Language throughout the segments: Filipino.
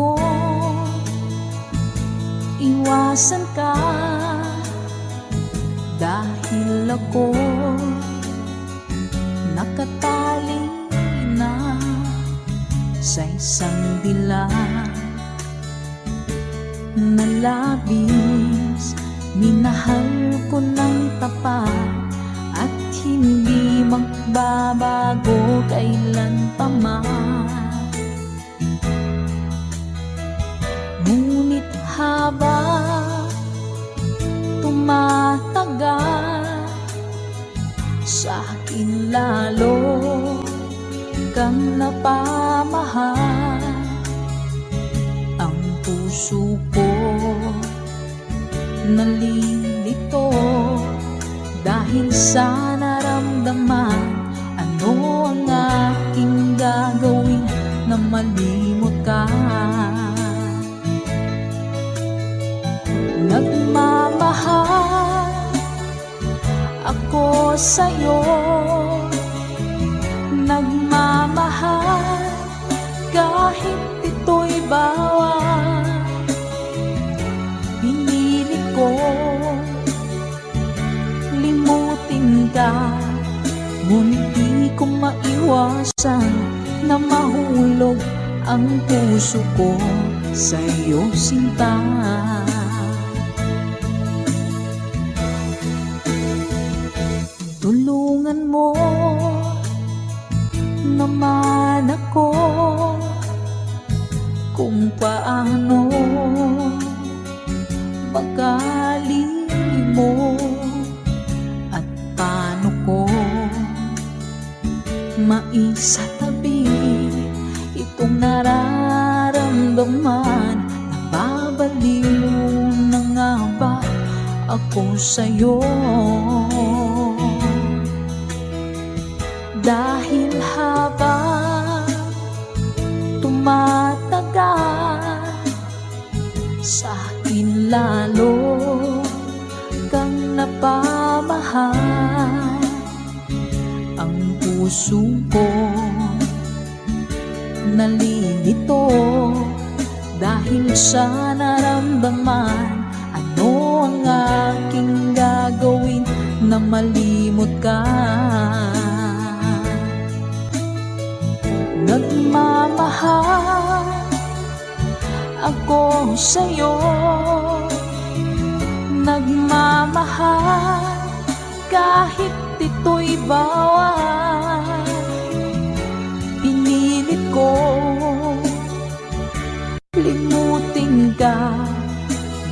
ko iwasan ka, dahil ako nakatali na sa isang dilag na labis. Minahal ko ng tapat at hindi magbabago kailan pa man. Ngunit habang tumatagal, sa akin lalo kang napamahal. Ang puso ko nalilito dahil sa naramdaman. Ano ang aking gagawin na malimot ka? Nagmamahal ako sa'yo, nagmamahal kahit ito'y bawal. Pinilit ko limutin ka, ngunit di ko maiwasan na mahulog ang puso ko sa'yo, sinta. Tulungan mo naman ako kung paano makalimot at paano ko maisatabi itong nararamdaman. Nababaliw na nga ba ako sa'yo? Dahil habang tumatagal, sa akin lalo kang napamahal. Ang puso ko nalilito dahil sa naramdaman. Ano ang aking gagawin na malimot ka? Nagmamahal ako sa'yo, nagmamahal kahit ito'y bawal. Pinilit ko limutin ka,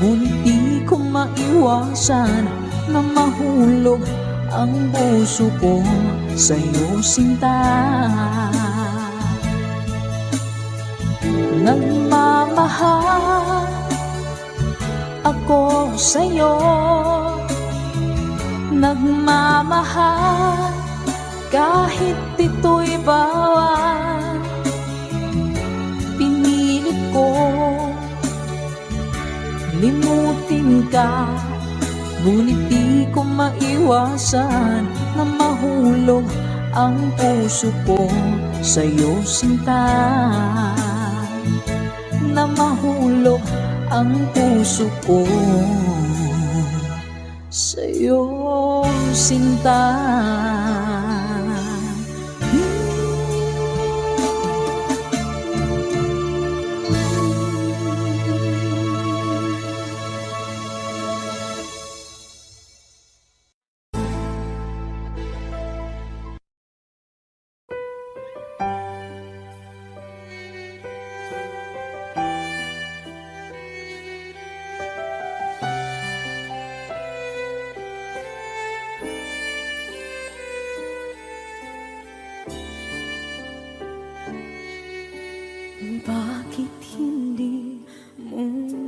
ngunit di ko maiwasan na mahulog ang puso ko sa'yo, sinta. Nagmamahal ako sa'yo, nagmamahal kahit ito'y bawal. Pinilit ko limutin ka, ngunit di ko maiwasan na mahulog ang puso ko sa'yo, sinta. Na mahulog ang puso ko sa'yo, sinta. Bakit hindi mo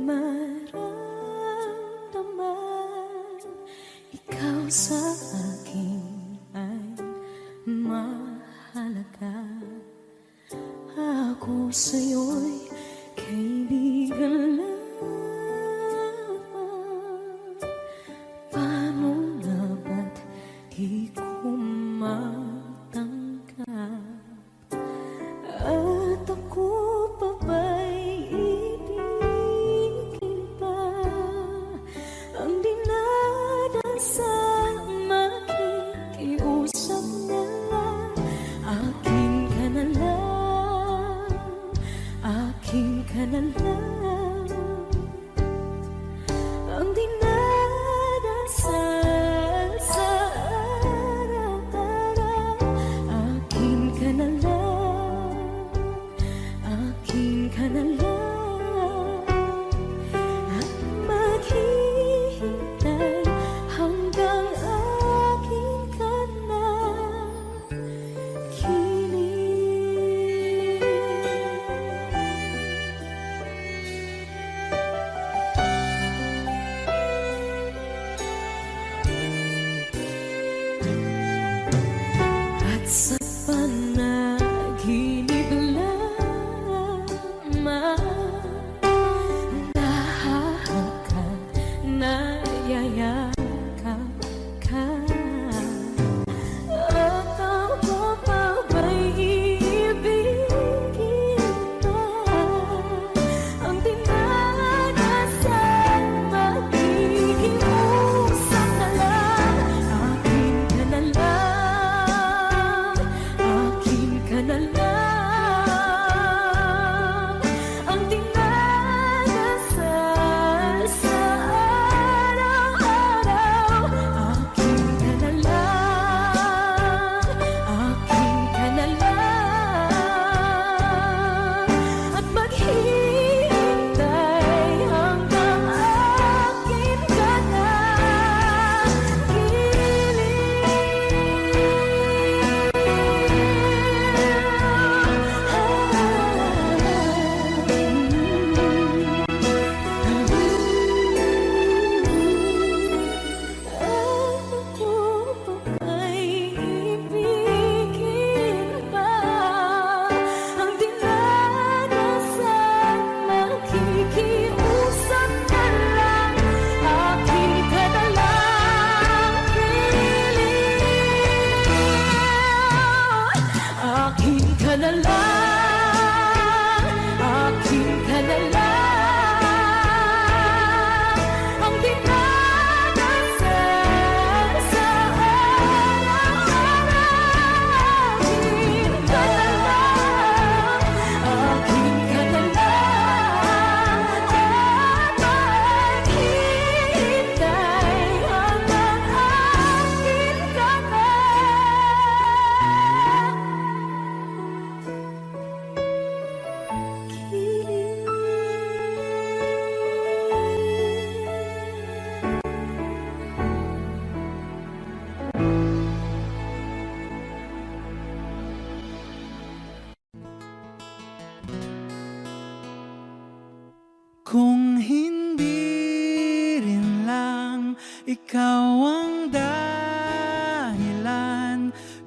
maramdaman ikaw sa akin ay mahalaga? Ako sa'yo'y kaibigan lamang. Paano nga ba't di ko matanggap? At ako pa ba'y ka na lang ang dinadasal sa araw-araw. Akin ka na lang, akin ka na lang, at maghihintay hanggang akin ka na kilig. At sa panaginip lamang nahahangkan, nayayakap ka. At ako pa ba'y iibigin pa? Ang dinadasal, magiging usap na lang. Akin ka na lang, akin ka na lang, ang dinadasal sa araw-araw. Akin ka na lang, akin ka na lang, at maghihintay hanggang akin ka na Ako pa ba'y ibigin pa? Ang dinadasal, makikiusap na lang. Akin ka na lang, kilig. Akin ka na lang, akin ka na lang, ang dinadasal sa araw-araw. Akin ka na lang, akin ka na lang, at maghihintay hanggang akin ka na Kung hindi rin lang ikaw ang dahilan,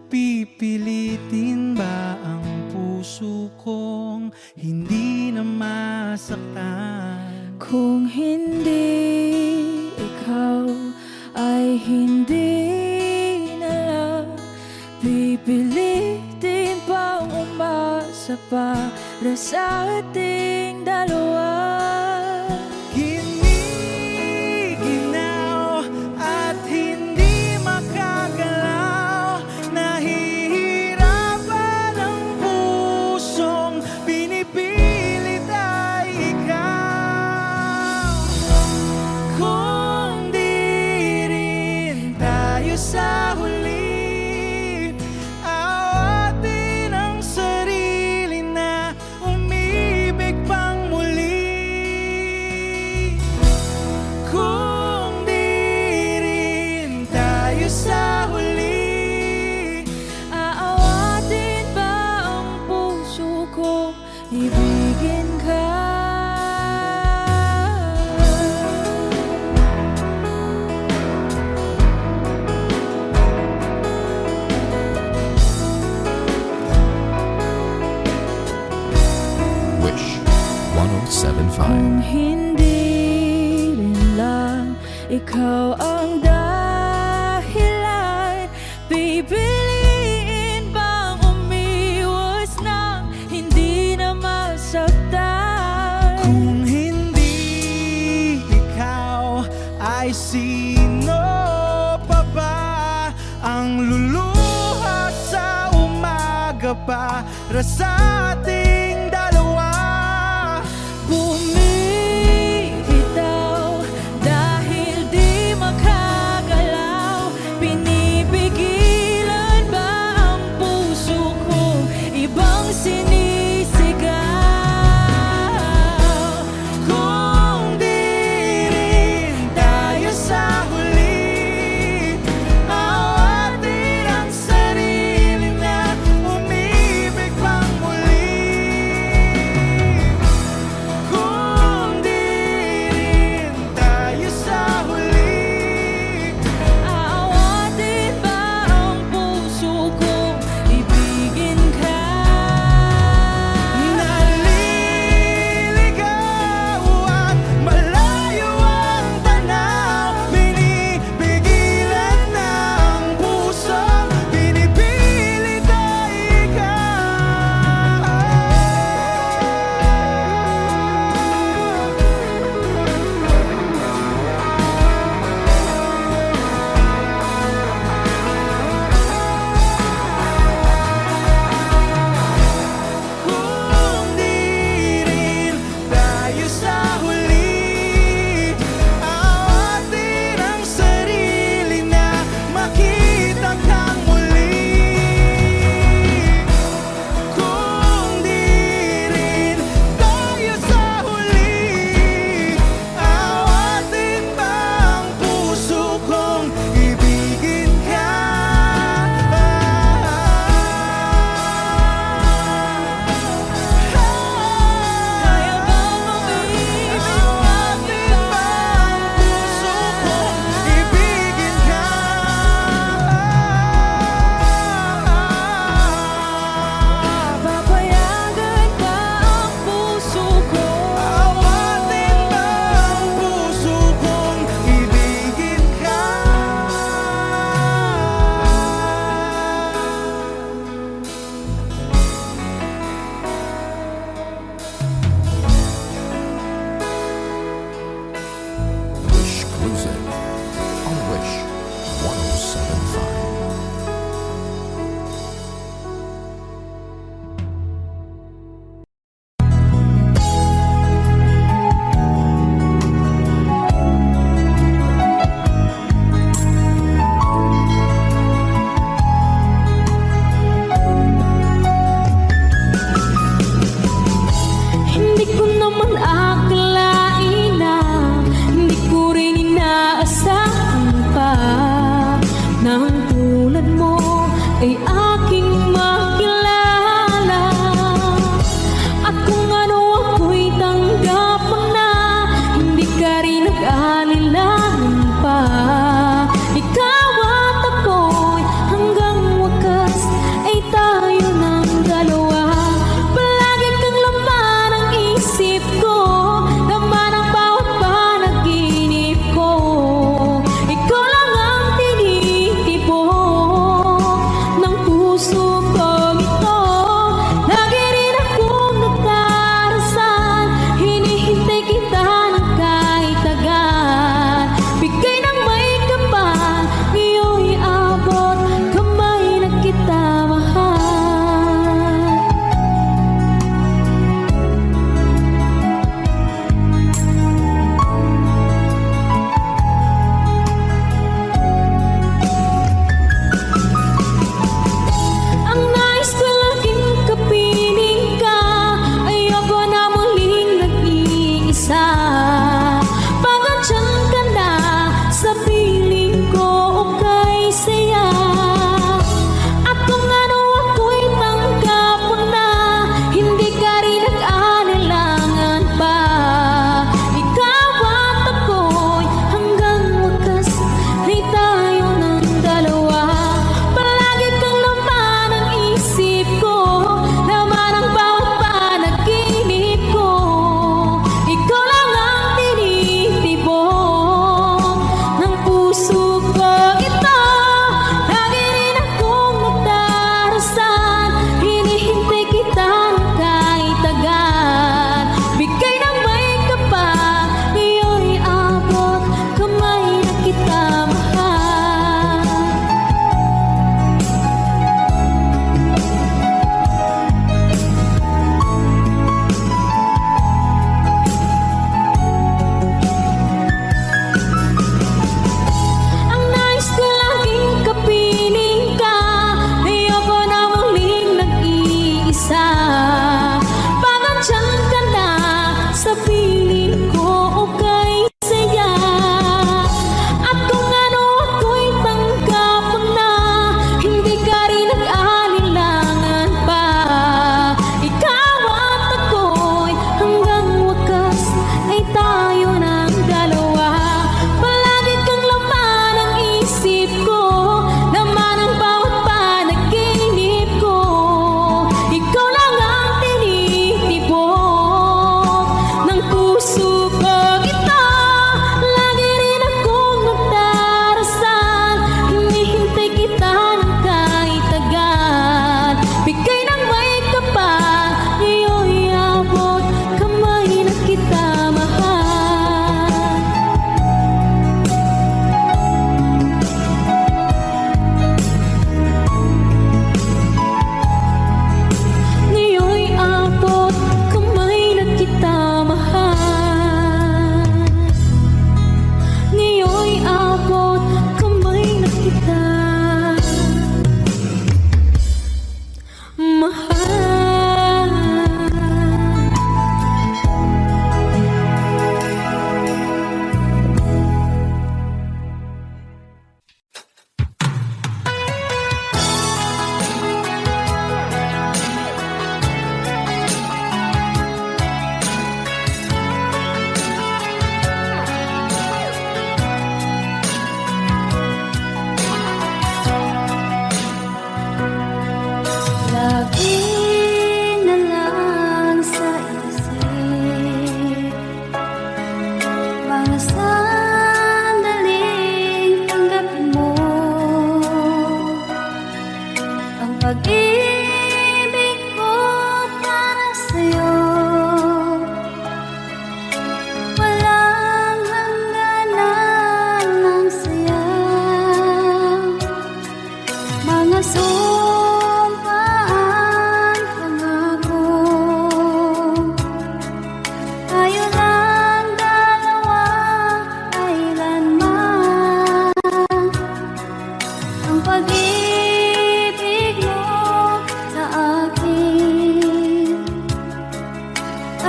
pipilitin ba ang puso kong hindi na masaktan? Kung hindi ikaw ay hindi na lang, pipilitin pang umasa para sa ating dalawa. Giniginaw at hindi makagalaw, nahihirapan ang pusong pinipilit ay ikaw. Kung di rin tayo sa huli, awatin ang sarili na umibig pang muli. Kung di rin tayo sa huli, Aawatin ba ang puso ko, ibigin ka? Wish 1075. Kung hindi rin lang ikaw ang dahilan, pipiliin bang umiwas nang hindi na masaktan? kung hindi ikaw ay sino pa ba ang luluha sa umaga para sa ating dalawa?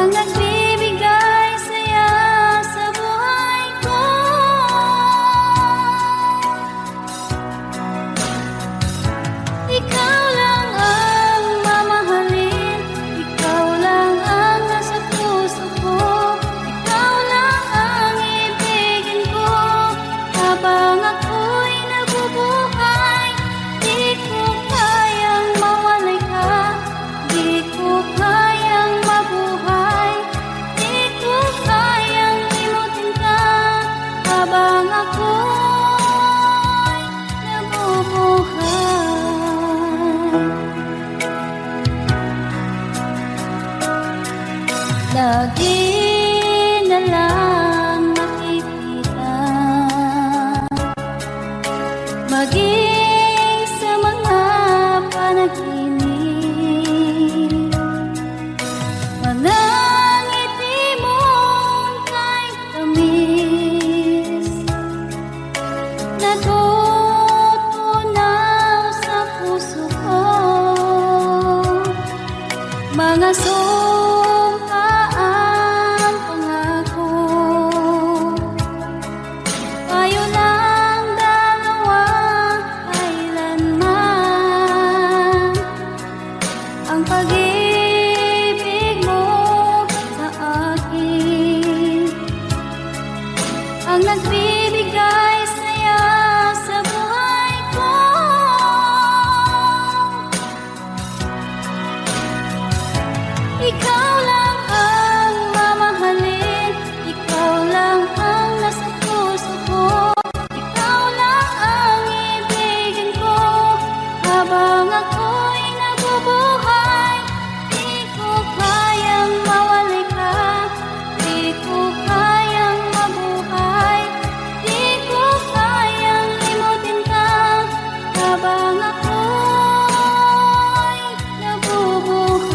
ang nagbibigay saya sa buhay ko. Ikaw lang ang mamahalin, ikaw lang ang nasa puso ko, ikaw lang ang ibigin ko. Habang ako'y nabubuhay, di ko kayang mawalay ka, di ko kayang mabuhay, di ko kayang limutin ka. Habang ako'y nabubuhay, lagi na lang nakikita, maging sa mga panaginip, manangiti mong kay tamis, natutunaw sa puso ko. Mga sumpaang pangako, tayo lang dalawa kailanman. Ang pag-ibig mo sa akin ang nagbibigay saya sa buhay ko. Ikaw lang ang mamahalin, ikaw lang ang nasa puso ko, ikaw lang ang ibigin ko. Habang ako'y nabubuhay, di ko kayang mawalay ka, di ko kayang mabuhay, di ko kayang limutin ka. Habang ako'y nabubuhay.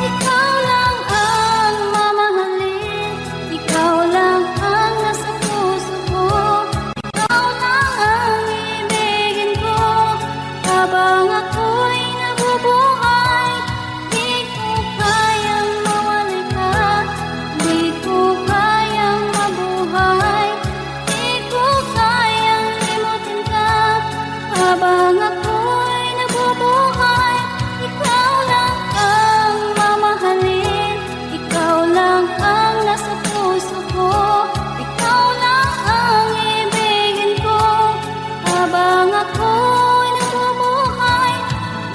Ikaw lang ang mamahalin, ikaw lang ang nasa puso ko, ikaw lang ang ibigin ko. Habang ako'y nabubuhay, di ko kayang mawalay ka, di ko kayang mabuhay, di ko kayang limutin ka. Habang ako'y nabubuhay, ikaw lang ang mamahalin, ikaw lang ang nasa puso ko, ikaw lang ang ibigin ko. Habang ako'y nabubuhay,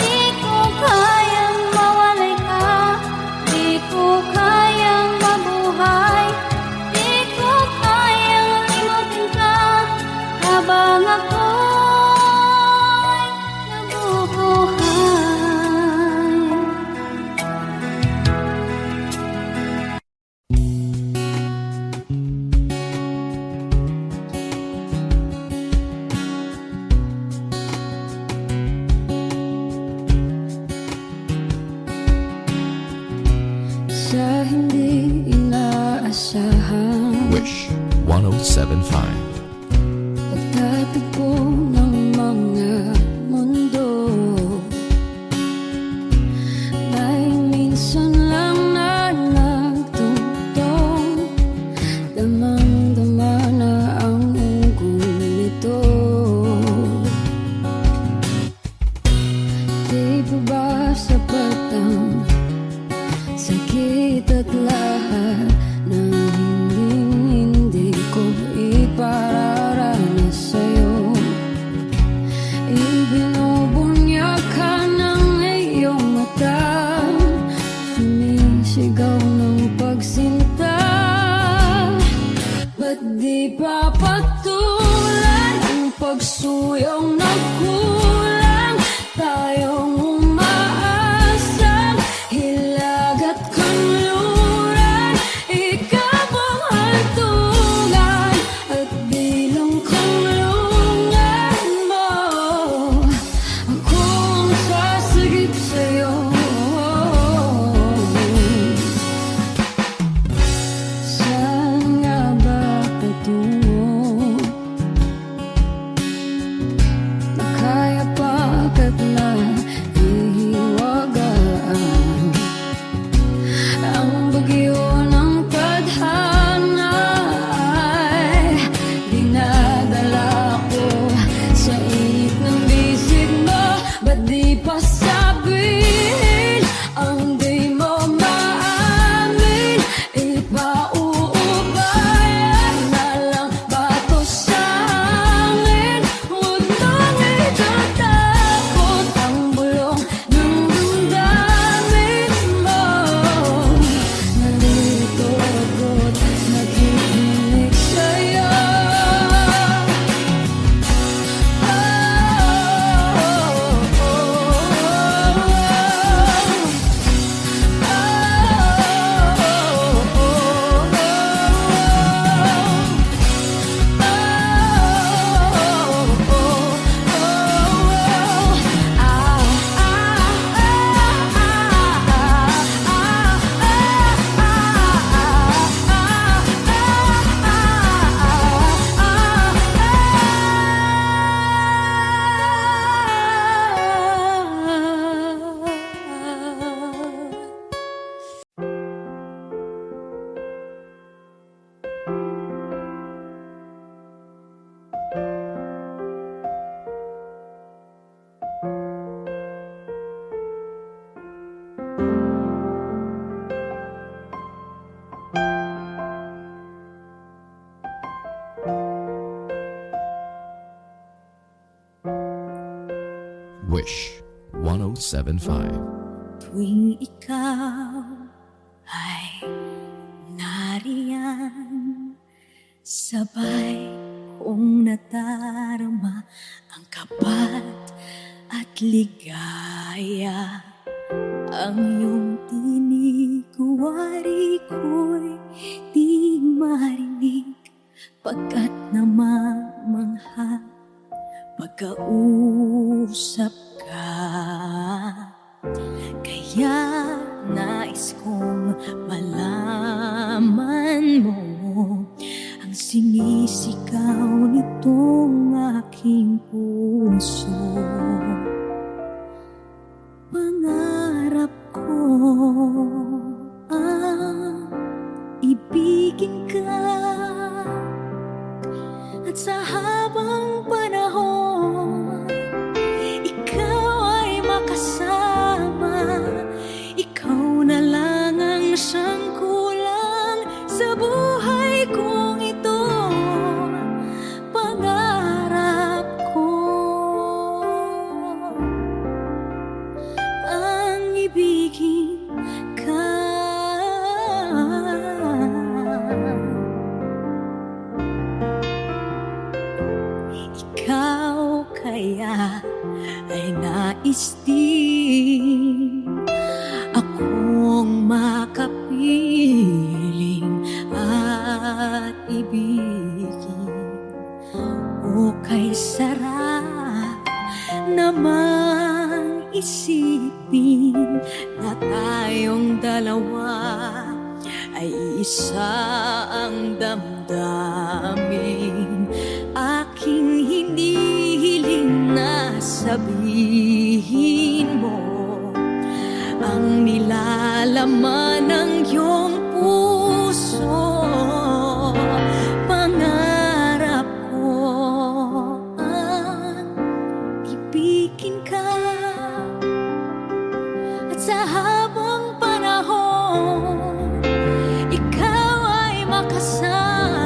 di ko kayang mawalay ka, di ko kayang mabuhay, di ko kayang limutin ka. Habang ako'y nabubuhay. Sa hindi inaasahan, Wish 1075. pagtatagpo ng mga mundo, may minsan lang na nagtutong, damang-dama na ang unggoy nito. Di pa ba sapat ang sakit at lahat ng hindi ko ipararanas sa'yo? Ibinubunyag ka ng iyong mata, sumisigaw ng pagsinta. Ba't di pa patulan ang pagsuyong nagkulang? Tayong umaasang hilag at kanluran, Wish 1075. Tuwing ikaw ay nariyan, sabay kong nadarama ang kapat at ligaya. Ang iyong tinig, wari ko'y di marinig, pagkat namamangha pagkausap ka. Kaya nais kong malaman mo ang sinisigaw nitong aking puso. Pangarap ko ang ibigin ka, at sa habang panahon ikaw ay makasama. Ikaw na lang ang siyang kulang sa buhay kong ito. Pangarap ko ang ibigin ka. Ikaw kaya ay nais din akong makapiling at ibigin. O kay sarap namang isipin na tayong dalawa ay isa ang damdamin. Aking hinihiling na sabihin mo ang nilalaman ng iyong puso. Pangarap ko ang ibigin ka, at sa habang panahon ikaw ay makasama.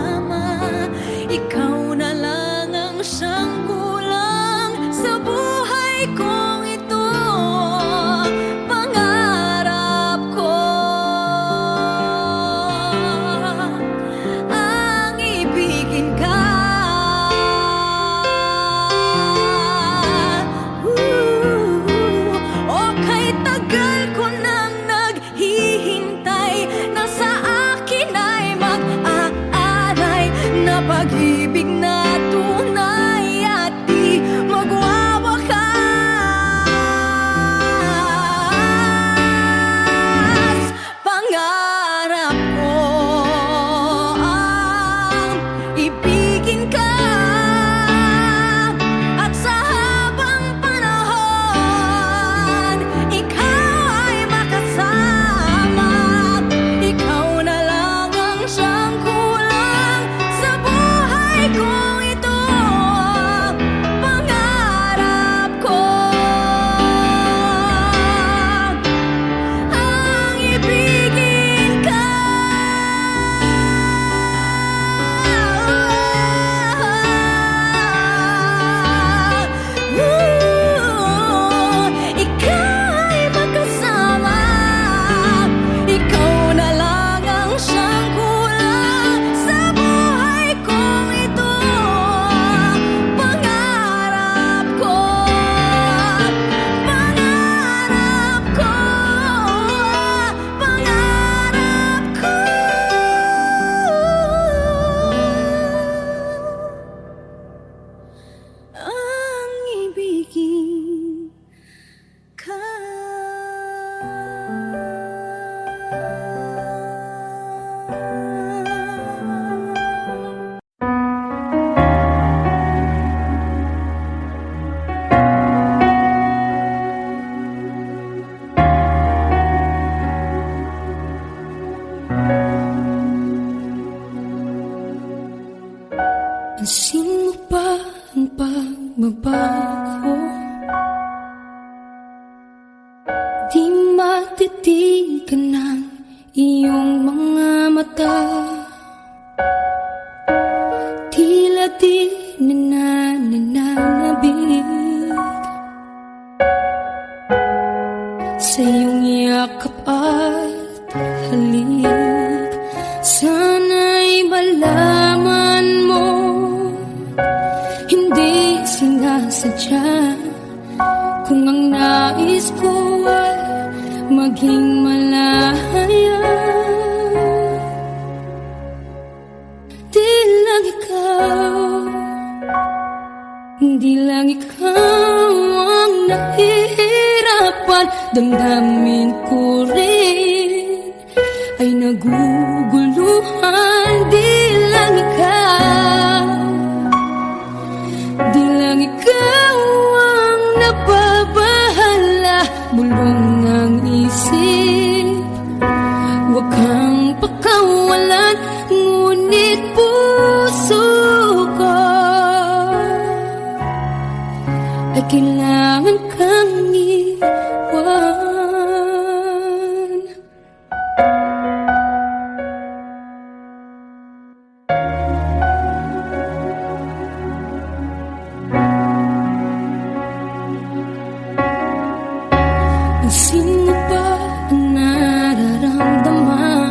Ikaw na lang ang siyang kulang sa buhay kong ito. Pangarap ko ang ibigin ka. O kay tagal ko nang naghihintay na sa akin ay mag-aaray na pag-ibig na tunay at di magwawakas. Pangarap ko ang ibigin ka, at sa habang panahon ikaw ay makasama. Ikaw na lang ang siyang kulang sa buhay kong ito. Pangarap ko ang ibigin ka. Ikaw ay makasama. Ikaw na lang ang siyang kulang sa buhay kong ito. Pangarap ko, pangarap ko, pangarap ko ang ibigin ka. Pansin mo ba ang pagbabago? Di matitigan ng iyong mga mata. Tila di nananabig Sana'y malaman mo, hindi sinasadya. Kung ang nais ko ay maging malaya, di lang ikaw, di lang ikaw ang nahihirapan. Damdamin ko rin ay naguguluhan. Di lang ikaw, di lang ikaw ang nababahala. Bulong ng isip, huwag kang pakawalan. Ngunit puso ko ay kailangan kang iwan. Pansin mo ba ang nararamdaman?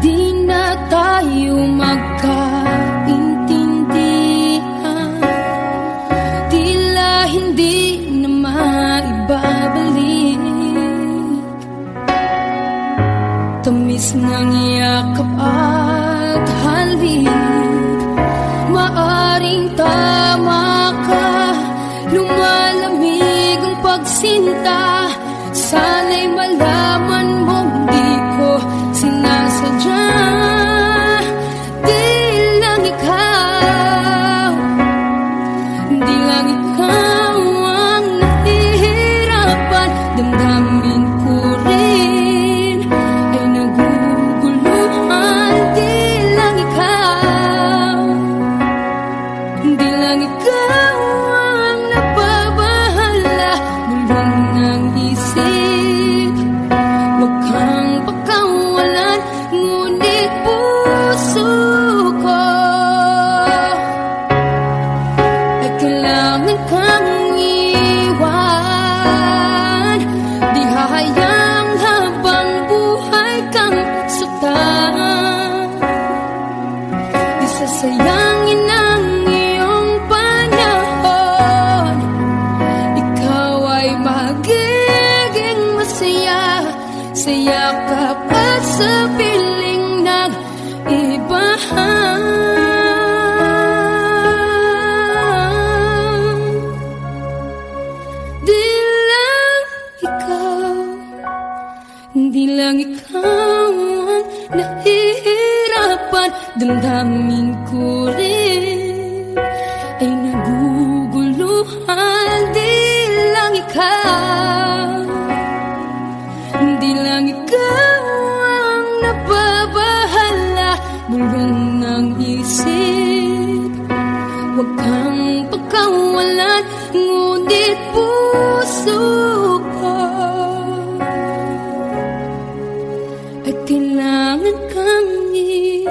Di na tayo magkaintindihan. Tila hindi na maibabalik tamis ng yakap at halik. Maaring tama ka, lumalamig ang pagsinta. Sana'y malaman mong di ko sinasadya. Di lang ikaw, di lang ikaw ang nahihirapan. Damdamin ko rin ay naguguluhan. Di lang ikaw, di lang ikaw ang nababahala. Bulong ng isip, huwag kang pakawalan. Ngunit puso ko ay kailangan kang iwan. Di hahayang habang buhay kang saktan. Di sasayangin ang iyong panahon. Ikaw ay magiging masaya sa yakap at sa piling ng iba. Di lang ikaw, di lang ikaw ang nahihirapan. Damdamin ko rin ay naguguluhan. Di lang ikaw, di lang ikaw ang nababahala. Bulong ng isip, huwag kang pakawalan. Ngunit puso ko ay kailangan kang iwan.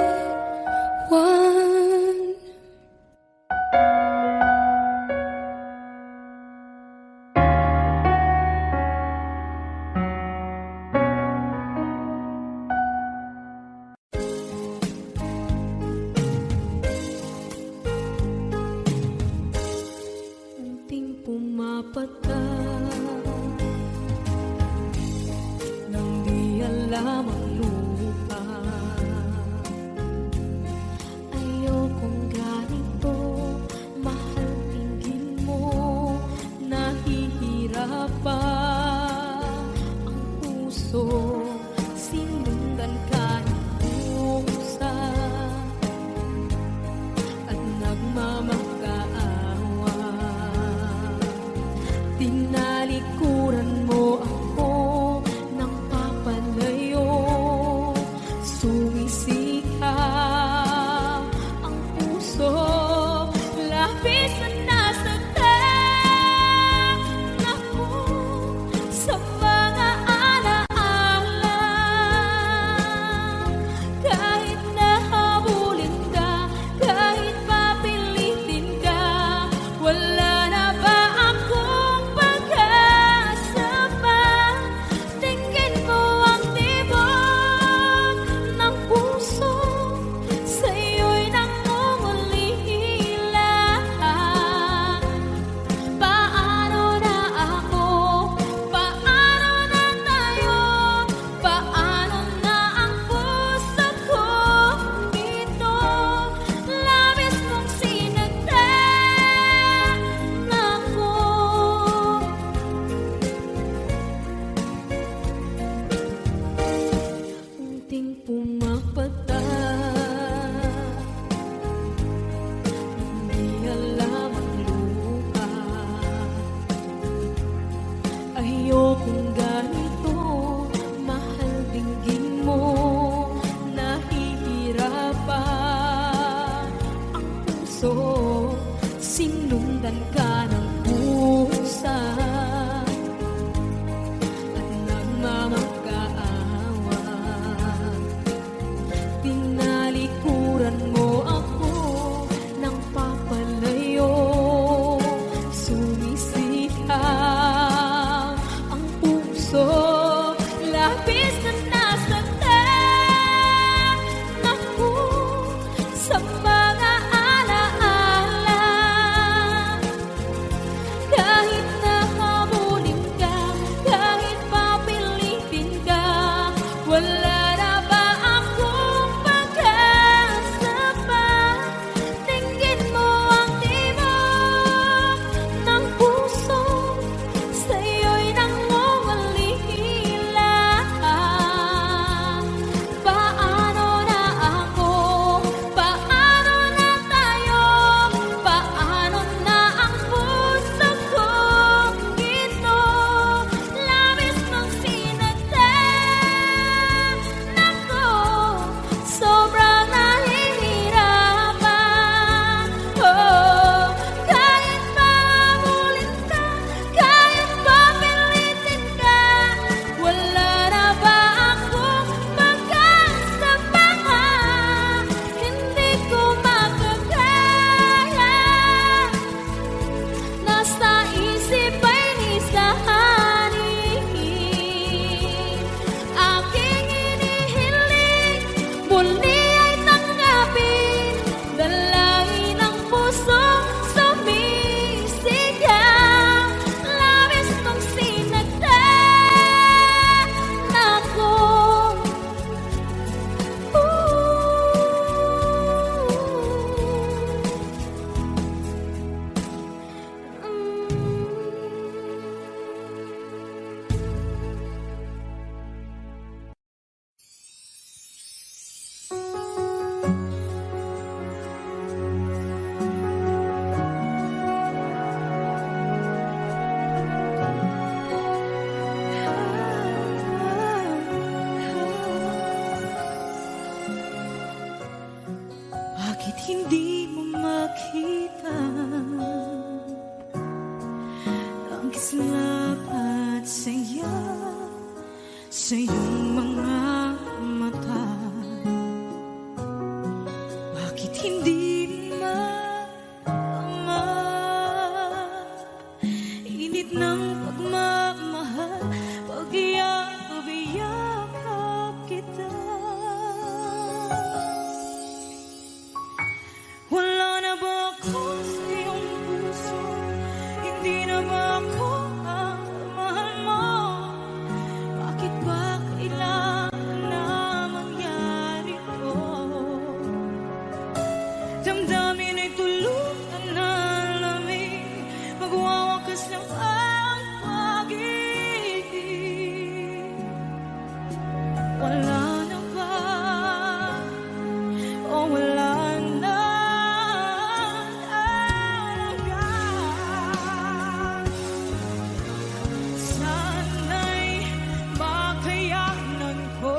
Unting pumapata nang di alam ang lupa. Ayokong ganito, mahal, tingin mo, nahihirapan ang puso. Sinundan ka ng pusa at nagmamakaawa. Tinalikuran mo ako ng papalayo. hindi mo makita ang kislap at saya sa iyong mga mata. Bakit hindi maama init ng pagmamahal pag iyakap kita? Wala na ba ako sa iyong puso? Hindi na ba ako ang mahal mo? Bakit ba kailangan na mangyari to? Damdamin ay tuluyan na lamig, magwawakas ng ang pag-ibig. Wala na ba? O wala na talaga? Sana'y makayanan ko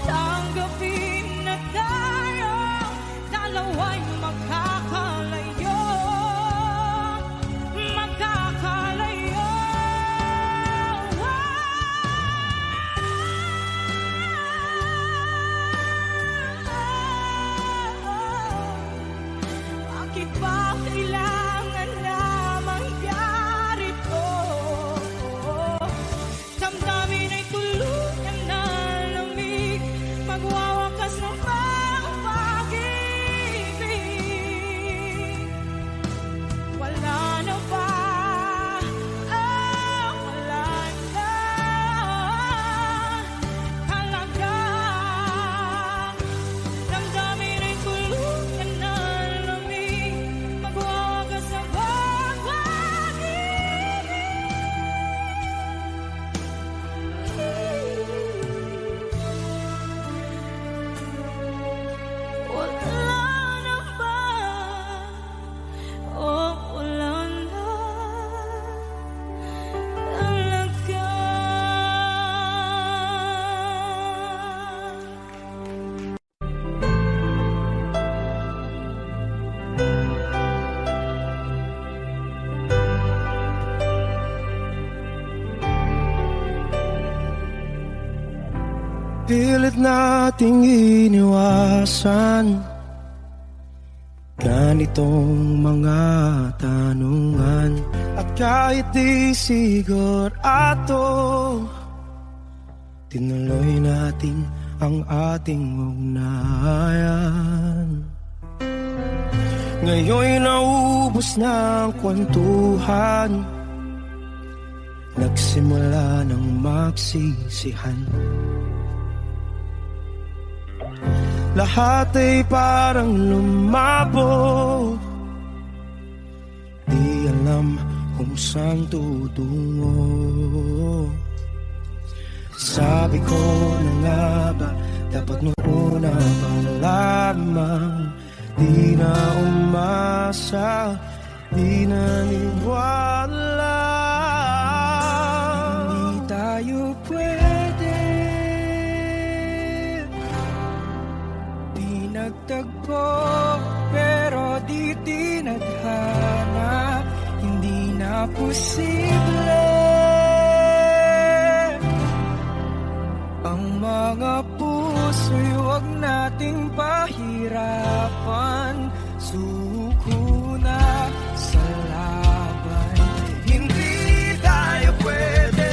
tanggapin na tayo dalawa'y magkakalayo, magkakalayo. Bakit ba kailangan na mangyari to? Damdamin ay tuluyan na lamig, magwawakas ng pag-ibig. Wala na ba? Wala na talaga. Damdamin ay tuluyan na lamig, magwawakas ng pag-ibig. Wala na ba? O wala na talaga? Pilit nating iniwasan ganitong mga tanungan. At kahit di sigurado, tinuloy natin ang ating ugnayan. Ngayon'y naubos na ang kwentuhan, nagsimula ng magsisihan. Lahat ay parang lumabo, di alam kung saan tutungo. Sabi ko na nga ba, dapat nung una pa lamang di na umasa, di naniwala. Hindi tayo pwede, di nagtagpo, pero di tinadhana. Hindi na posible ang mga puso'y huwag nating pahirapan. Suko na sa laban, hindi tayo pwede.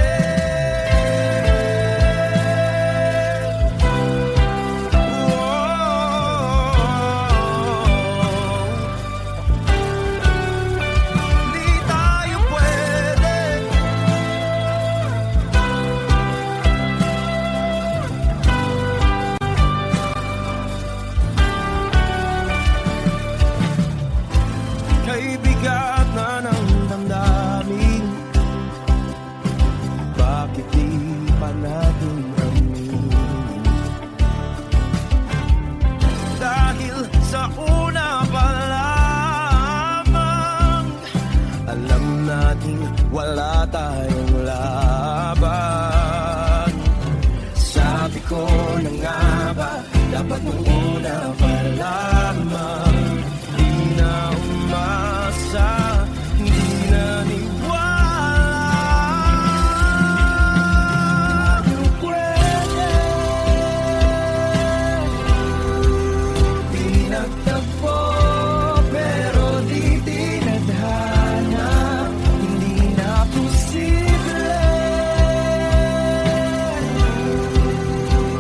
Hindi tayo pwede. Kay bigat na ng damdamin, bakit di pa natin aminin? Dahil sa una pa lamang, alam nating wala tayong laban. Sabi ko na nga ba, Una pa lamang, di na umasa, di naniwala. Pwede, di nagtagpo, pero di tinadhana, hindi na posible.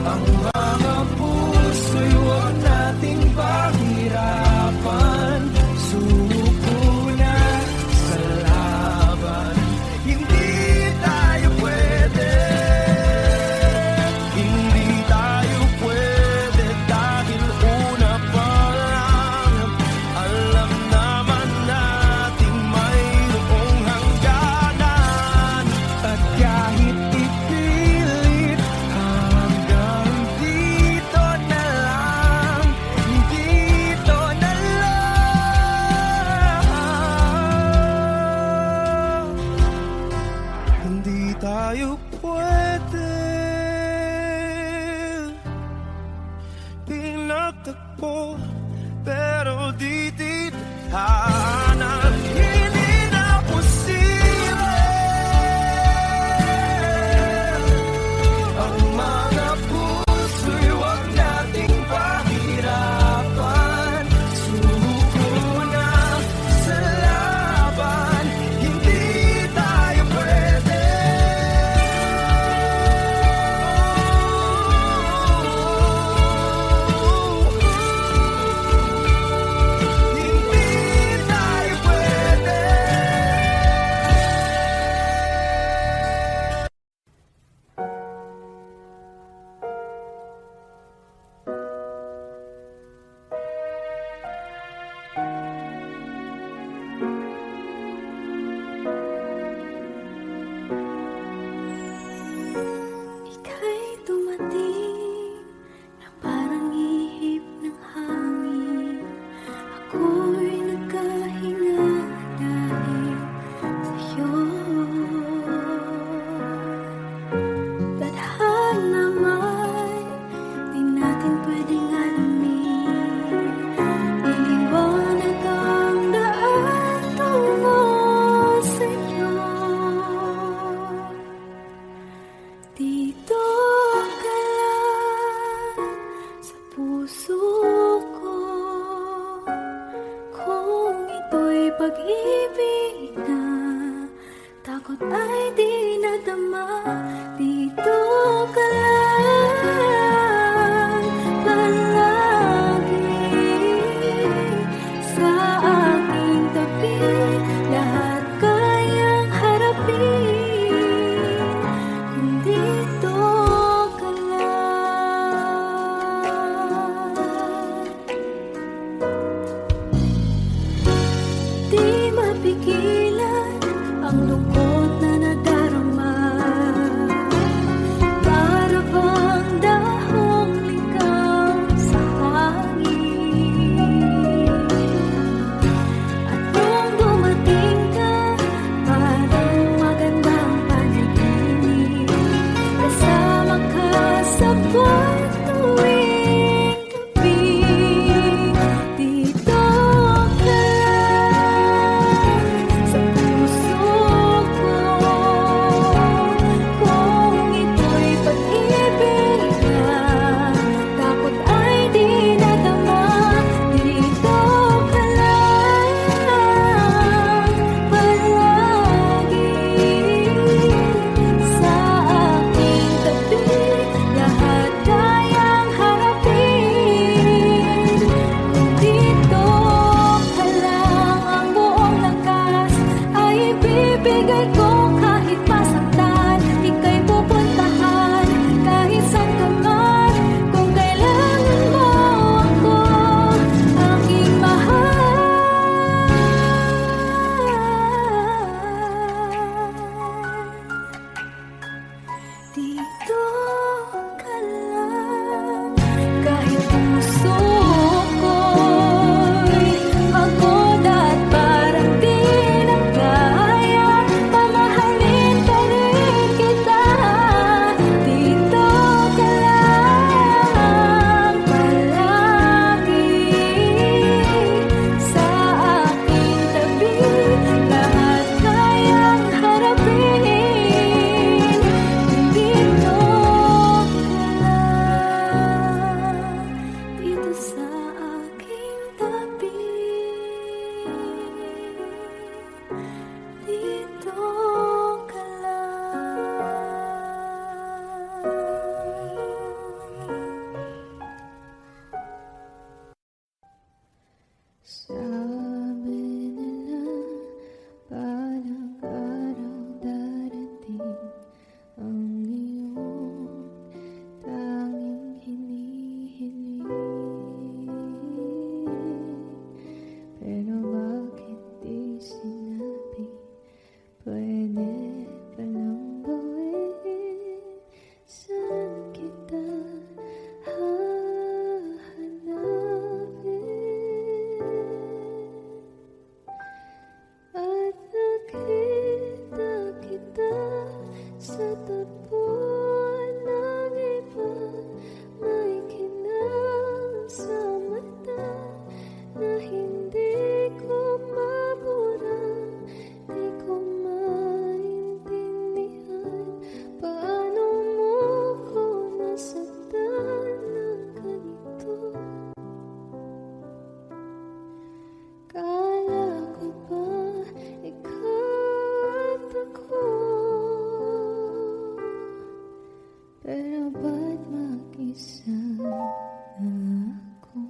Ang mga puso'y huwag nating pahirapan. Sumuko na sa laban. Hindi tayo pwede. Hindi tayo pwede dahil una pa lang alam naman nating mayroong hangganan. At kahit ipilit hanggang dito na lang, dito na lang. Hindi tayo pwede. Pinagtagpo, pero di titana. Hindi na posible. Ang mga puso'y huwag nating pahirapan. Sumuko na sa laban. Hindi tayo pwede. Hindi tayo pwede. Ika'y dumating na parang ihip ng hangin. Ako'y nagkahinga dahil sa'yo. Tadhana may di natin pwedeng alamin. Iliwanag ang daan tungo sa'yo. Dito ka lang sa puso ko. Kung ito'y pag-ibig na takot ay di nadama. Dito ka lang palagi sa aking tabi. Lahat kayang harapin kung dito ka lang. Di mapigilan ang lungkot na nadarama. Para bang dahong ligaw sa hangin. At nung dumating ka, parang magandang panaginip. Kasama ka sa buwan tuwing gabi. Dito ka lang sa puso ko. Kung ito'y pag-ibig na takot ay di nadama. Dito ka lang palagi sa aking tabi. Lahat kayang harapin kung dito ka lang. Ang buong lakas ay ibibigay ko kahit masaktan. Ika'y pupuntahan kahit saan ka man. Kung kailangan mo ako, aking mahal. Dito ka lang kahit puso ko'y pagod at parang di na kaya. Pamahalin pa rin kita. Dito ka lang palagi mag-isa na ako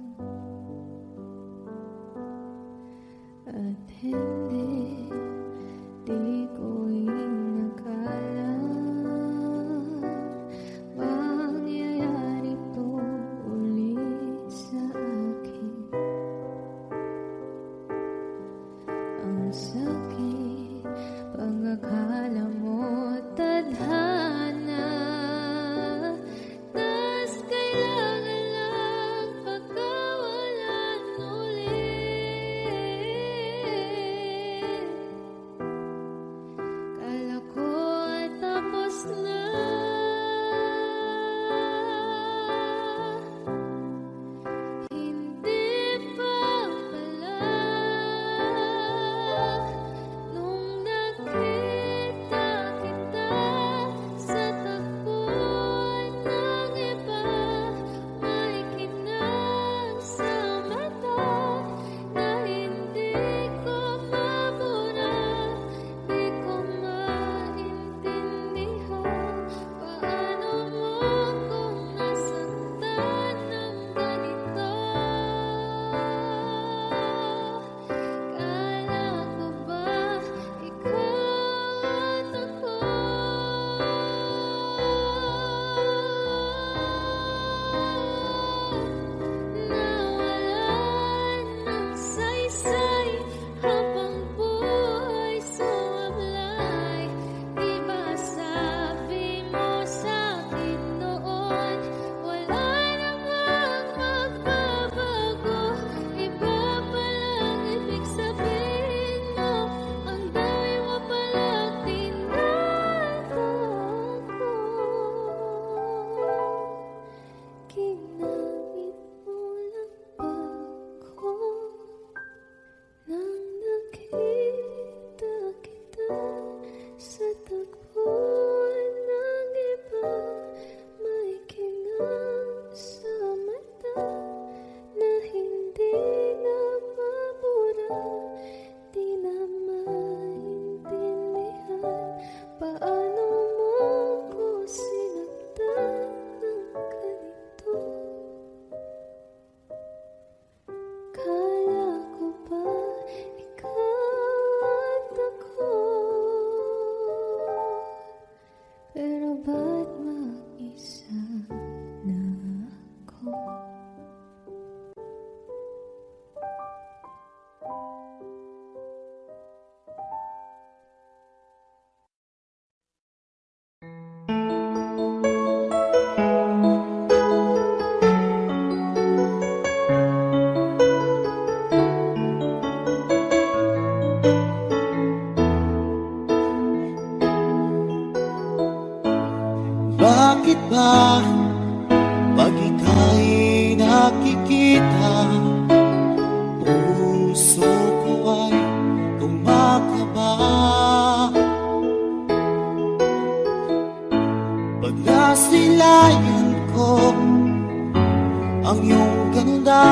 at hindi di ko inakala mangyayari to ulit sa akin. Ang sakit pag akala mo tadhana, tas kailangan lang pagkawalan ulit. Kala ko tapos na, hindi pa pala. Nung nakita kita sa tagpuan ng iba, may kinang sa mata na hindi ko mabura. Di ko maintindihan paano mo kung nasaktan ng ganito. Kala ko ba ikaw at ako? Nawalan ng saysay habang buhay sumablay. Di ba sabi mo sa'kin noon, wala namang magbabago? Iba palang ibig sabihin mo, ang dami mo palang tinatakbo. Ginamit mo lang ba ako nang nakita kita sa tagpuan ng iba? May kinang sa mata na hindi na mabura. Di na maintindihan paano mo ko sinaktan ng ganito. Kala ko ba ikaw at ako? Pero ba't mag-isa na ako? Bakit ba pag ika'y nakikita, puso ko ay kumakaba? Pag nasilayan ko ang iyong ganda,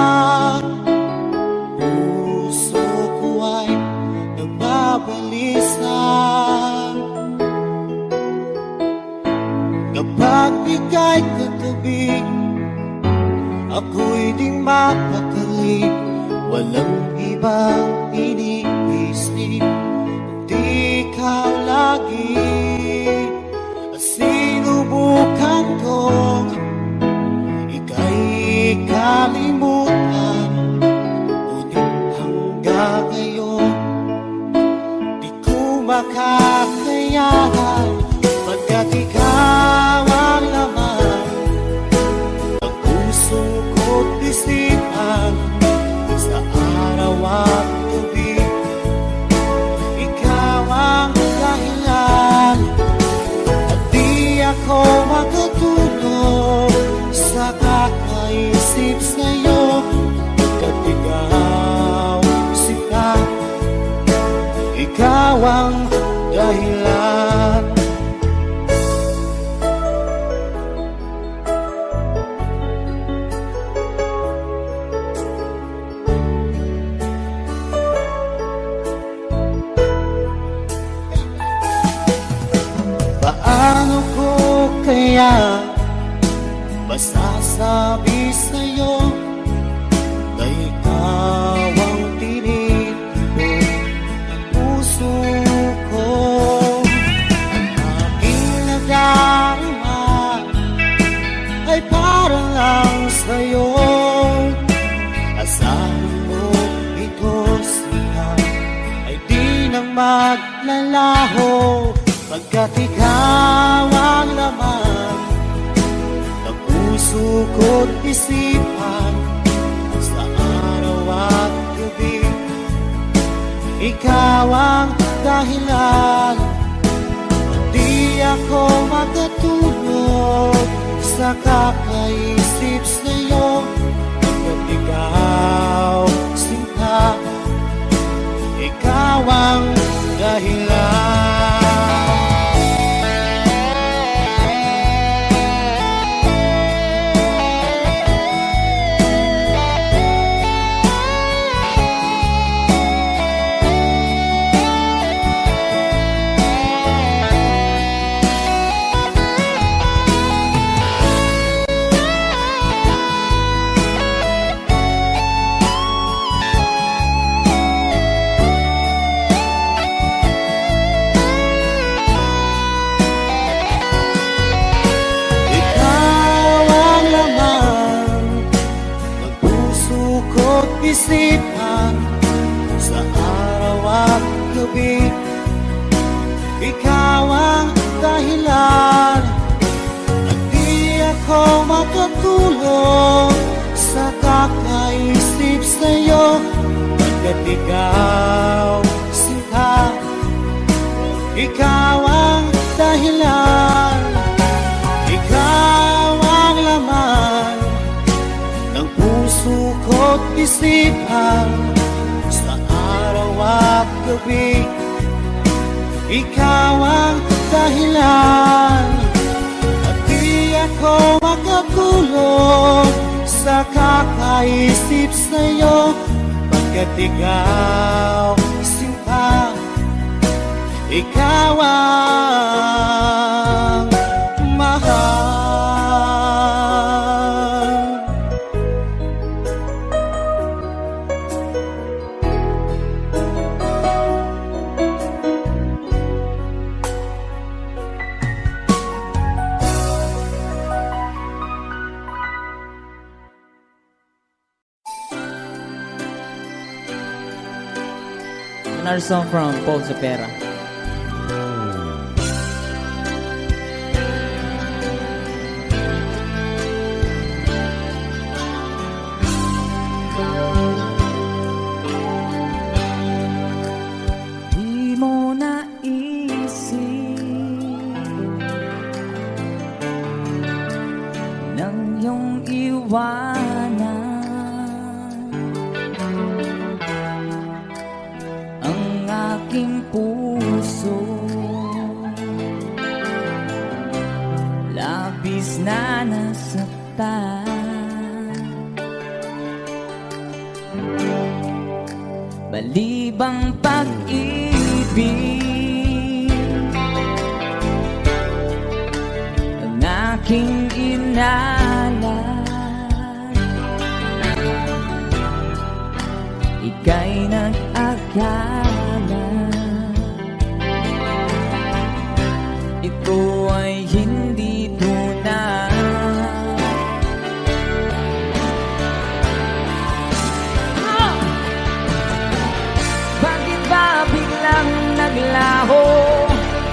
puso ko ay nagbabalisa. Kapag ika'y katabi, ako'y di mapakali. Walang ibang iniisip, kundi ikaw lagi. Sinubukan kong ika'y kalimutan, ngunit hanggang ngayon di ko makakayanan. Pagkat ikaw ang laman ng puso ko't isipan, sa araw at gabi, ikaw ang dahilan. At di ako makatulog sa kakaisip sa'yo, pagkat ikaw sila, ikaw ang dahilan. Paano ko kaya masasabi sa'yo na ikaw ang tinitiko ng puso ko. Ang aking nadarama ay para lang sa'yo. Asahan mo ito siya ay di nang maglalaho, pagkat ikaw ang laman ng puso ko't isipan sa araw at gabi. Ikaw ang dahilan, hindi ako makatulog sa kakaisip sa'yo. Pagkat ikaw, sinta, ikaw ang dahilan. Isipan sa araw at gabi. Ikaw ang dahilan, at di ako makatulog sa kakaisip sa'yo. Pagkat ikaw, sinta, ikaw ang dahilan, ikaw ang laman ng puso ko't isipan sa araw at gabi. Ikaw ang dahilan, at di ako makatulog sa kakaisip sa'yo. Pagkat ikaw, sinta, ikaw ang mahal. Another song from Paul Zapera. Di mo naisip nang iyong iwanan ang aking puso, labis na nasaktan. Balibang pag-ibig ang aking inalan, ika'y nag-akala ito ay hindi tunay. Bakit ba biglang naglaho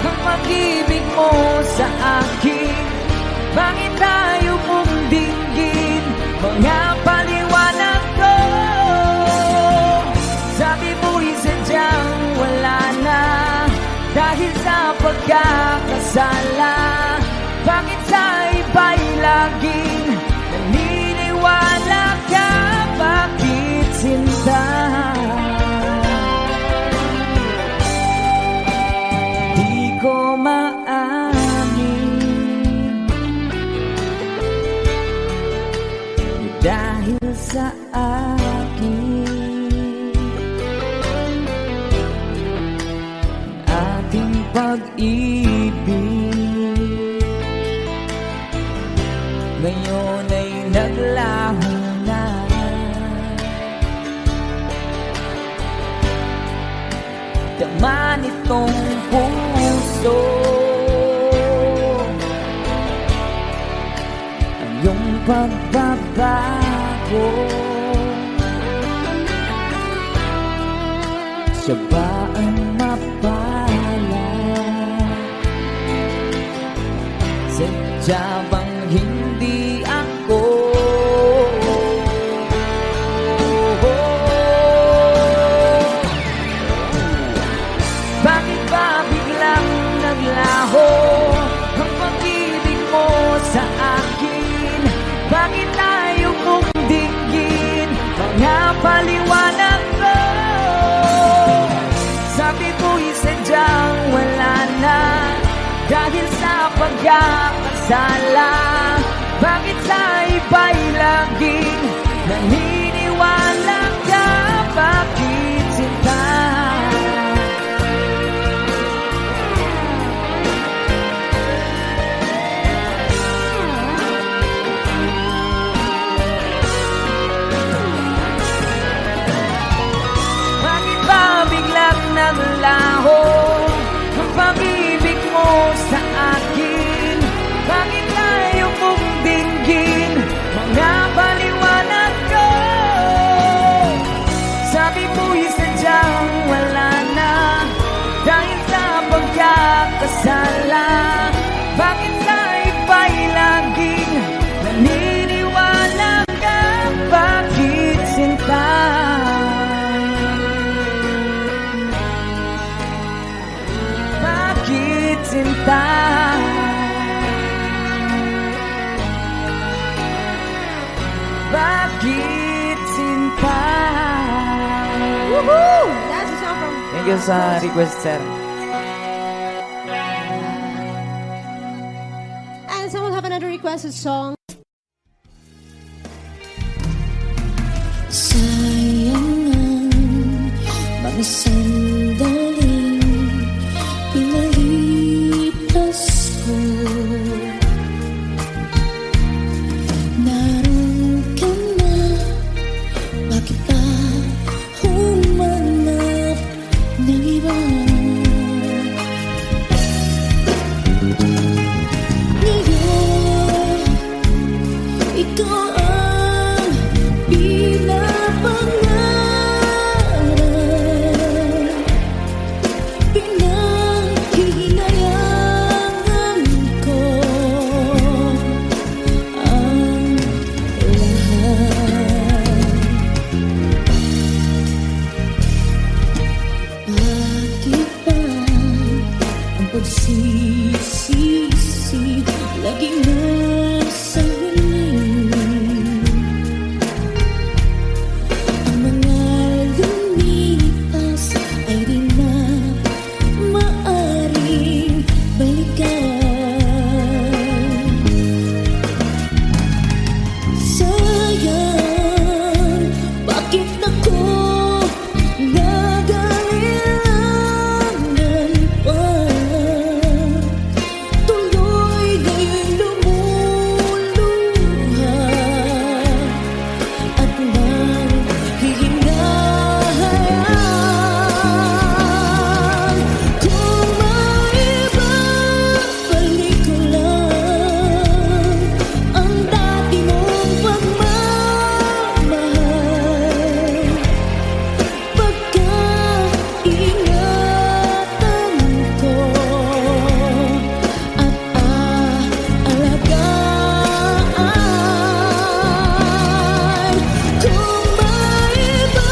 ang pag-ibig mo sa akin? Bakit tayo mong dinggin mga paliwanag ko? Sabi mo'y sadyang wala na dahil sa pagkakasala. Bakit sa iba'y laging naniniwala ka? Bakit sinta? Di ko maamin dahil sa akin ating pag-ibig ngayon ay naglaho na. Dama nitong puso ang iyong pagbabago. Siya ba ang mapala? Sadya bang hindi ako? Bakit ba biglang naglaho ang pag-ibig mo sa akin? Bakit tayo mong dinggin mga paliwanag ko? Sabi mo'y sadyang wala na dahil sa pagkakasala. Bakit sa iba'y laging naniniwala ka? Bakit sinta? Bakit ba biglang naglaho ang pag-ibig mo sa akin? Bakit tayo mong dinggin mga paliwanag ko? Sabi mo'y sadyang wala na dahil sa pagkakasala. Bakit sa iba'y laging naniniwala ka? Bakit sinta? Bakit sinta? Bakit sinta? Woohoo! That's a song from... Thank you sa request, sir. And someone have another requested song. Sayang ang mga sandaling pinalipas ko. Naroon ka na, bakit pa humanap ng iba? Ngayon, ikaw ang pinapangarap, pinanghihinayangan ko ang lahat. Bakit ba ang pagsisisi laging nasa huli? Ang mga lumipas ay di na maaring balikan. Sayang, bakit ako nagalilangan pa? Tuloy ngayong lumuluha at nanghihingahan. Kung maibabalik ko lang ang dati mong pagmamahal, pagkaingatan ko at aalagaan. Kung maibabalik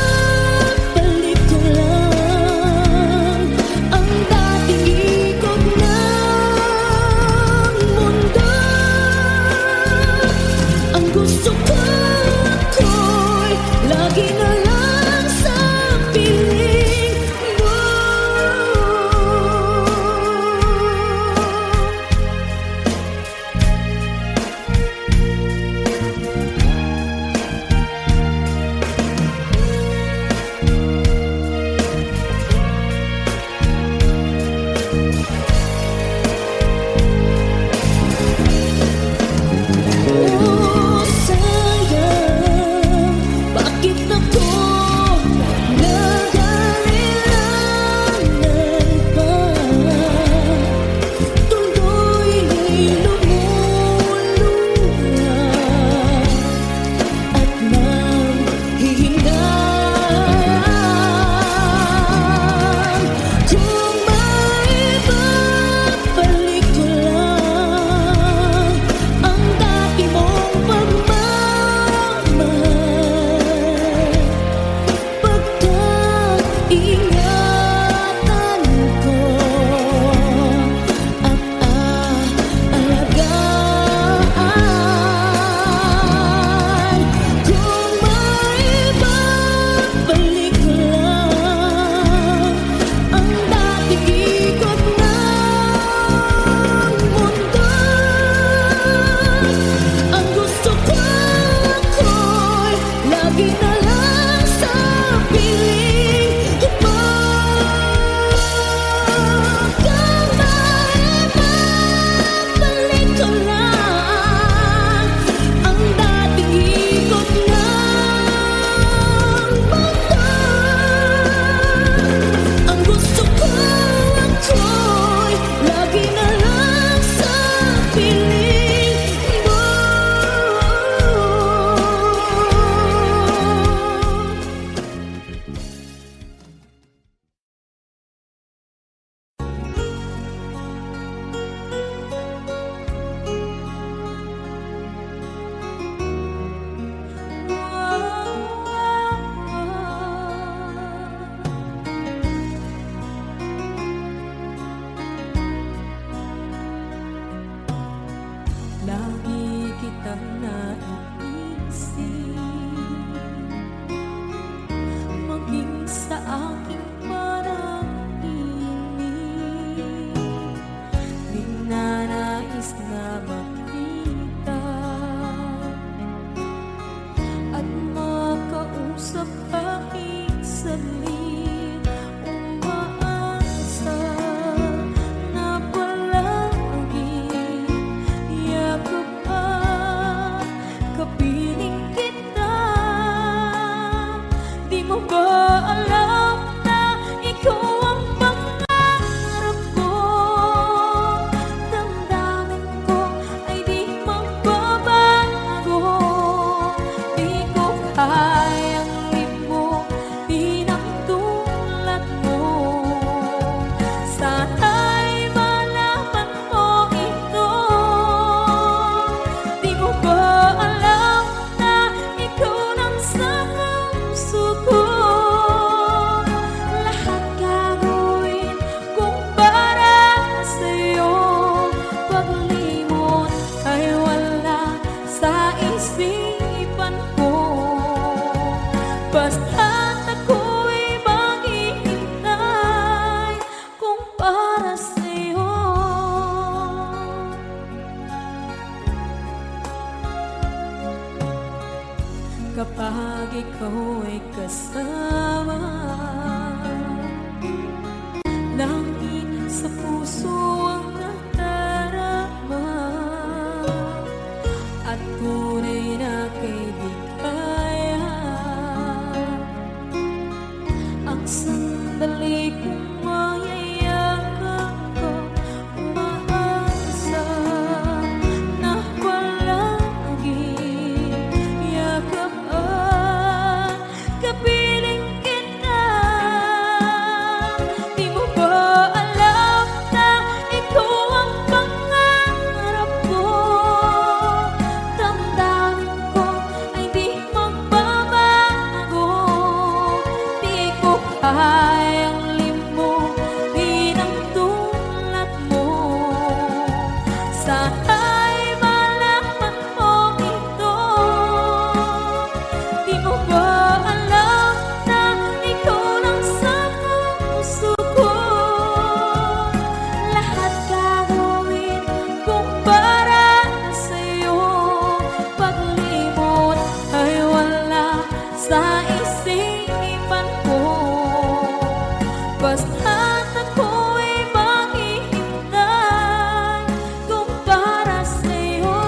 ko lang ang dating ikot ng mundo, ang gusto ko'y lagi na lang sa piling mo. ka naiisip, maging sa aking parang inip. Di na nais na makita at makausap kahit saglit. Umaasa na palagi yakap at kapiling kita. Di mo ba alam na ikaw ang pangarap ko? Damdamin ko ay di magbabago. Di ko kayang limutin ang tulad mo. Sana'y malaman mo ito. Di mo ba alam na ikaw lang sa puso ko? Lahat gagawin kung para sa'yo. Paglimot ay wala sa isipan ko. Basta't ako'y maghihintay kung para sa'yo. Kapag ikaw ay kasama, langit sa puso ang nadarama, at tunay na kaibigan. Ang sandali kong mayayakap ko, umaasa na palagi yakap at kapiling kita. Di mo ba alam na ikaw ang pangarap ko? Damdamin ko ay di magbabago. Di ko kayang limutin ang tulad mo. Sana'y malaman mo ito. Di mo ba alam na ikaw lang sa puso ko? Lahat gagawin kung para sa'yo. Paglimot ay wala sa isipan ko. Basta't ako'y maghihintay kung para sa'yo.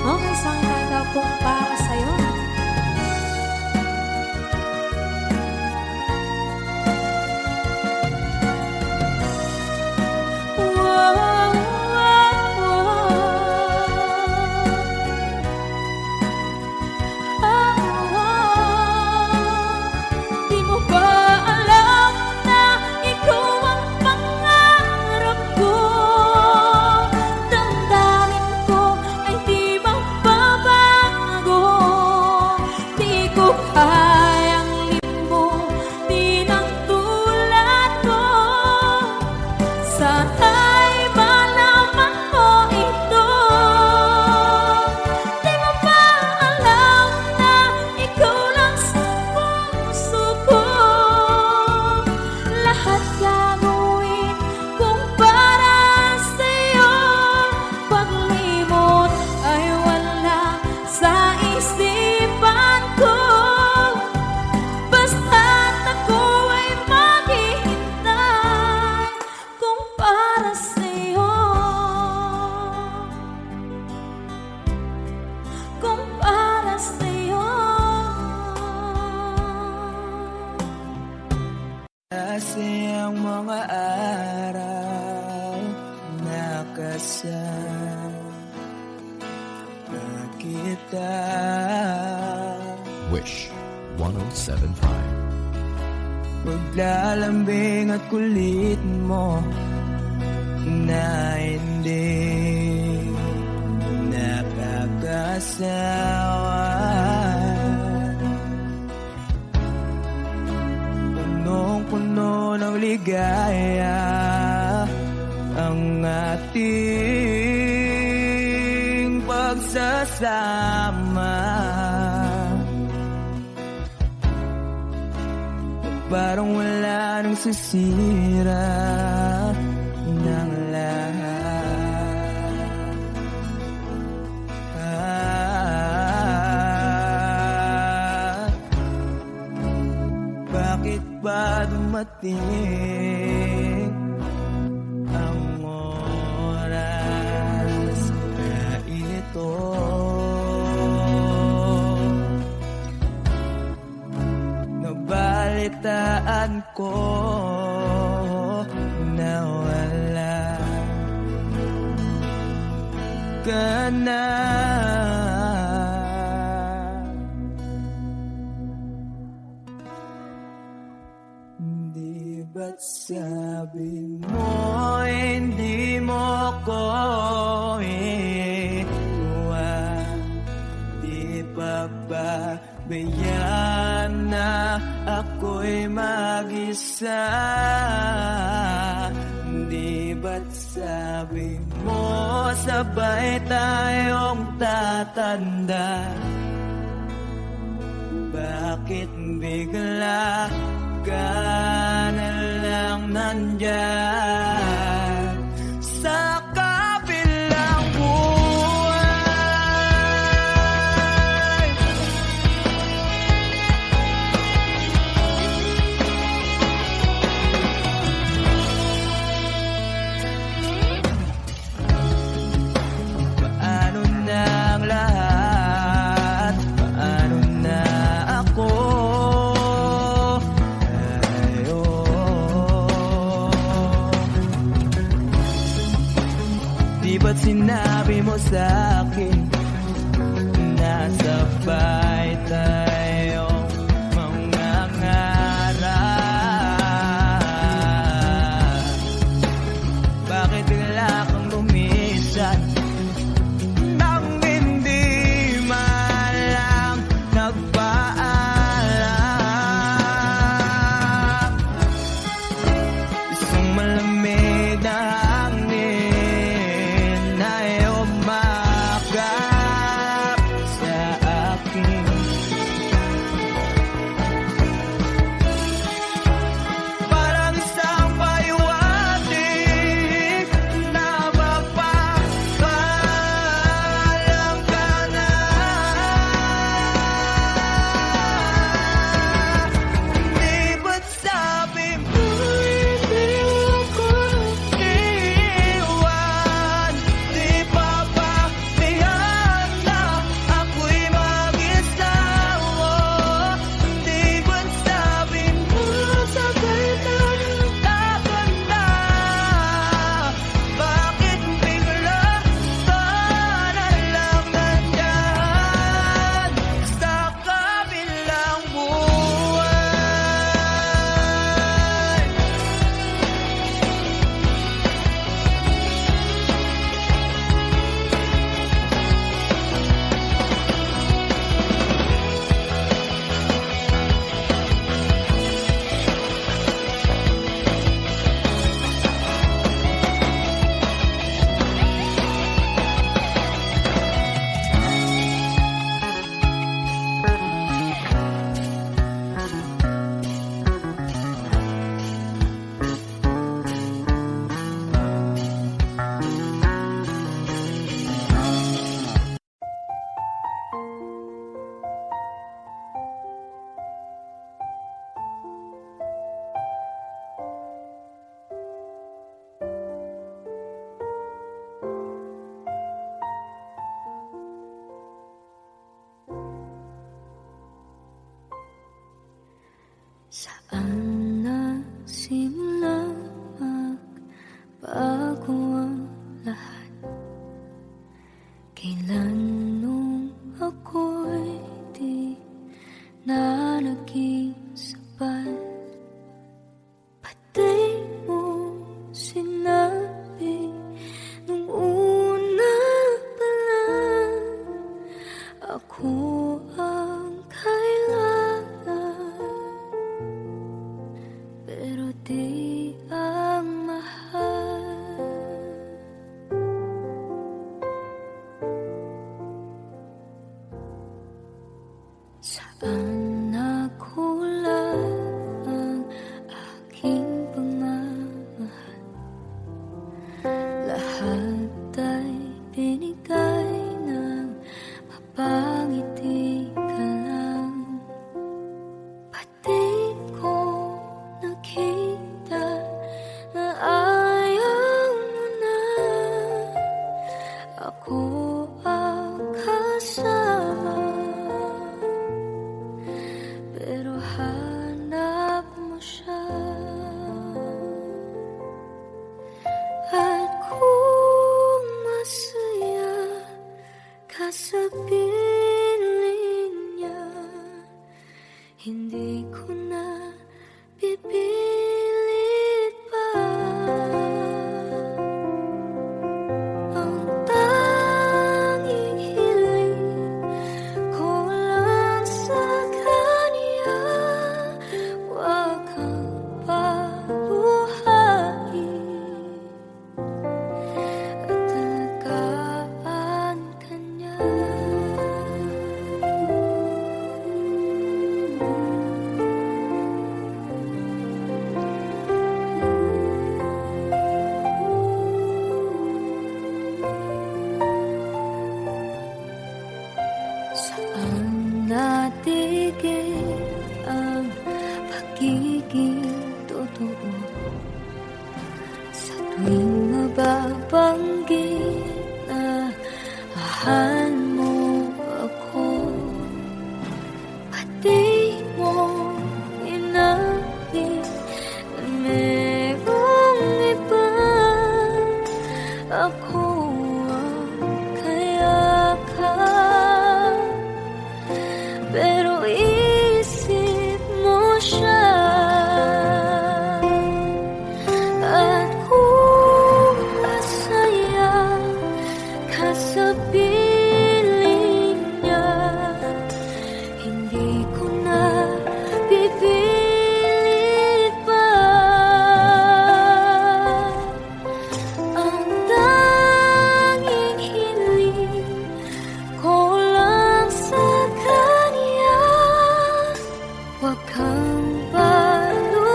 Okay, isang kanta kung para sa'yo. Wow, wow, Di mo ba alam na ikaw ang pangarap ko? Damdamin ko ay di magbabago. Di ko kayang limutin ang tulad ko. Sana'y malaman mo ito. Di mo ba alam na ikaw lang sa puso ko? Lahat gagawin kung para sa'yo. Paglimot ay wala sa isipan ko. Basta't ako ay maghihintay kung para sa'yo. Kung para sa'yo. Kasi ang mga araw na kasama kita. Wish 1075. Paglalambing at kulit mo na hindi nakakasawa. Punong-puno ng ligaya ang ating magsasama. Parang wala nang sisira ng lahat. Bakit ba dumating ang oras na ito? Nabalitaan ko na wala ka na. Di ba't sabi mo hindi mo ko iwan? Di pa ba bayaan na ako'y mag-isa? Di ba't sabi mo sabay tayong tatanda? Bakit bigla ka na lang nandyan sa kabilang buhay? Paano na ang lahat? Paano na ako? Di ba't sinabi mo sa'kin na sabay tayong mangangarap? Bakit bigla kang lumisan nang hindi man lang nagpaalam? Isang malamig na hangin ay umakap sa akin. Parang isang paywating na mapapaalam ka na. Di ba't sabi mo hindi ako iwan? Di pa ba bayaan na ako'y mag-isa? Di ba't sabi mo sabay tayong tatanda? Bakit bigla ka na lang nandyan sa kabilang buhay? Saan nagsimula magbago ang lahat? Kailan nung ako'y di na naging sapat? Pati mo sinabi nung una pa lang ako ang kailangan, pero di ang mahal. ako ang kasama, pero hanap mo siya. At kung masaya ka sa piling niya, hindi ko na pipilit pa. Ang tanging hiling ko lang sa kanya, huwag kang paluhain at alagaan ka niya. Saan natigil ang pagiging totoo? Sa tuwing mababanggit na mahal mo ako, pati mo inamin na merong iba. Ako ang kayakap, pero isip mo siya. At kung masaya ka sa piling niya, hindi ko na pipilit pa. Ang tanging hiling ko lang sa kanya, huwag kang paluhain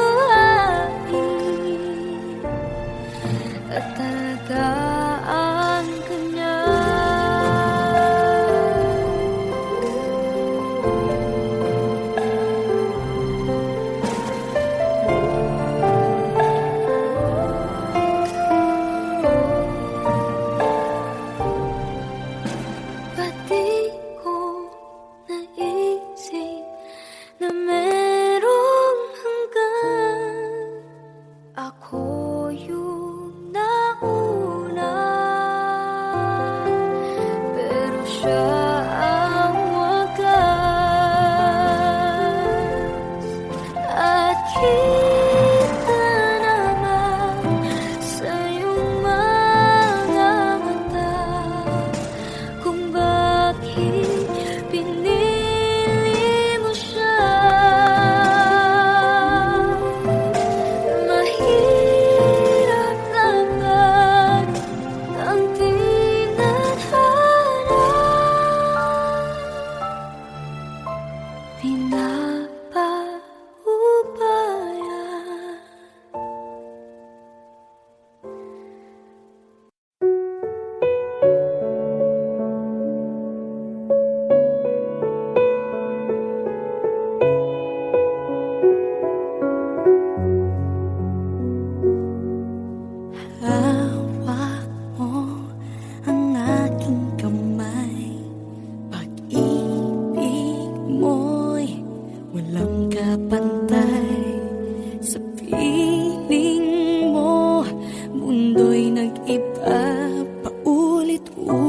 at alagaan ka niya. Pati ko naisip na merong hanggan, ako yung nauna, pero siya ang wagas. At kita naman sa iyong mga mata kung bakit pinili mo siya. Mahirap laban ang tinadhana, pinapaubaya. Hawak mo ang aking kamay, pag-ibig mo'y walang kapantay. Sa piling mo, mundo'y nag-iba paulit-ulit.